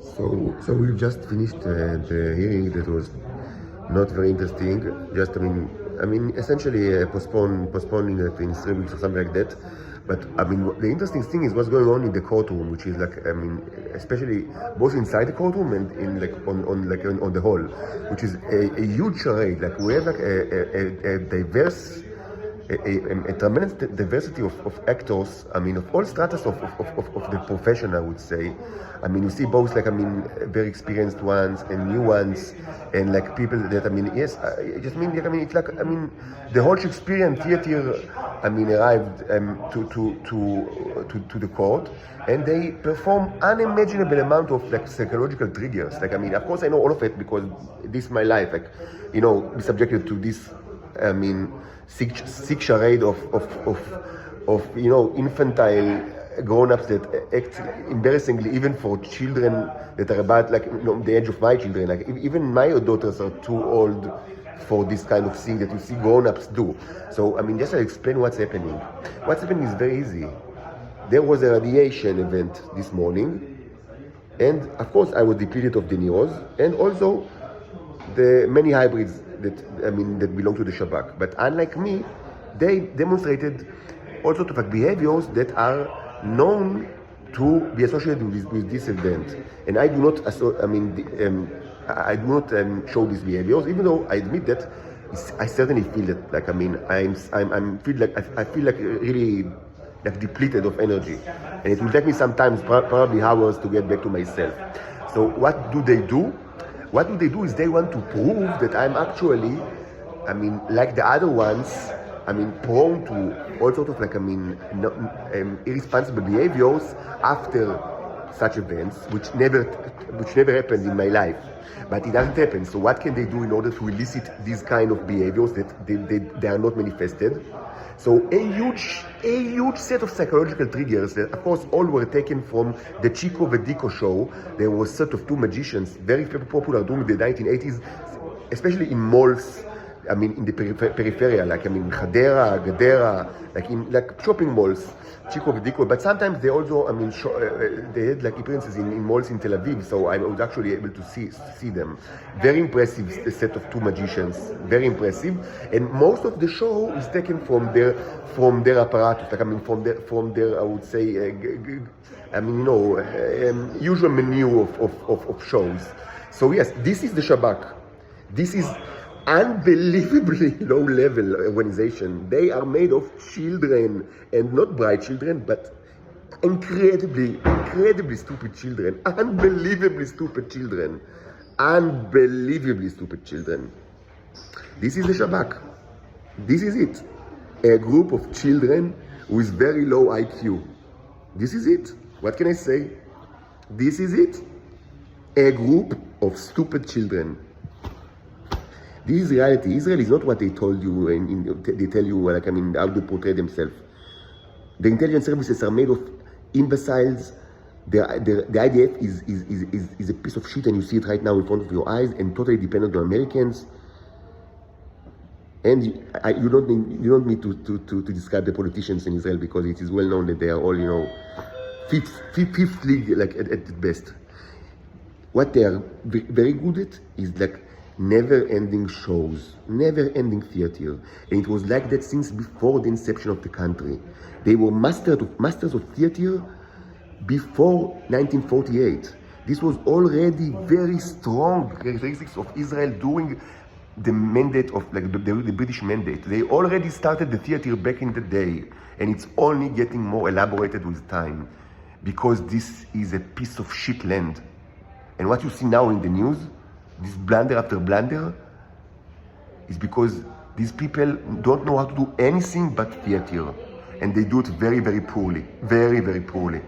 So we've just finished the hearing that was not very interesting. Just, essentially postponing it in 3 weeks or something like that. But the interesting thing is what's going on in the courtroom, which is especially both inside the courtroom and in on the hall, which is a huge charade. Like we have a diverse. A tremendous diversity of actors, of all stratas of the profession, I would say. You see both very experienced ones and new ones, and people that yes, I just it's the whole Shakespearean theater arrived to the court, and they perform unimaginable amount of psychological triggers. Of course I know all of it because this is my life. Be subjected to this. Sick charade of infantile grown-ups that act embarrassingly even for children that are about the age of my children. Even my daughters are too old for this kind of thing that you see grown-ups do. So just to explain what's happening. What's happening is very easy. There was a radiation event this morning, and of course I was depleted of the neurons and also the many hybrids that belong to the Shabak. But unlike me, they demonstrated all sorts of behaviors that are known to be associated with this event. And I do not, I do not show these behaviors, even though I admit that I certainly feel that I feel really depleted of energy, and it will take me sometimes, probably hours, to get back to myself. So what do they do? What do they do is they want to prove that I'm actually, like the other ones, prone to all sorts of irresponsible behaviors after such events, which never happened in my life. But it doesn't happen. So what can they do in order to elicit these kind of behaviors that they are not manifested? So a huge set of psychological triggers that, of course, all were taken from the Chico Vedico show. There was a set of two magicians, very popular during the 1980s, especially in malls, in the peripheria, Hadera, Gadera, in shopping malls, Chico Vedico. But sometimes they also, they had appearances in malls in Tel Aviv, so I was actually able to see them. Very impressive set of two magicians, very impressive. And most of the show is taken from their apparatus, from their I would say, usual menu of shows. So yes, this is the Shabak. This is unbelievably low-level organization. They are made of children, and not bright children, but incredibly stupid children. Unbelievably stupid children. This is the Shabak. This is it. A group of children with very low IQ. This is it. What can I say? This is it. A group of stupid children. This is reality. Israel is not what they told you, they tell you, how they portray themselves. The intelligence services are made of imbeciles. The IDF is a piece of shit, and you see it right now in front of your eyes, and totally dependent on Americans. And you don't need to describe the politicians in Israel, because it is well known that they are all, fifth league, at best. What they are very good at is never-ending shows, never-ending theater, and it was like that since before the inception of the country. They were masters of theater before 1948. This was already very strong characteristics of Israel during the mandate of the British mandate. They already started the theater back in the day, and it's only getting more elaborated with time, because this is a piece of shit land. And what you see now in the news, this blunder after blunder, is because these people don't know how to do anything but theater. And they do it very, very poorly. Very, very poorly.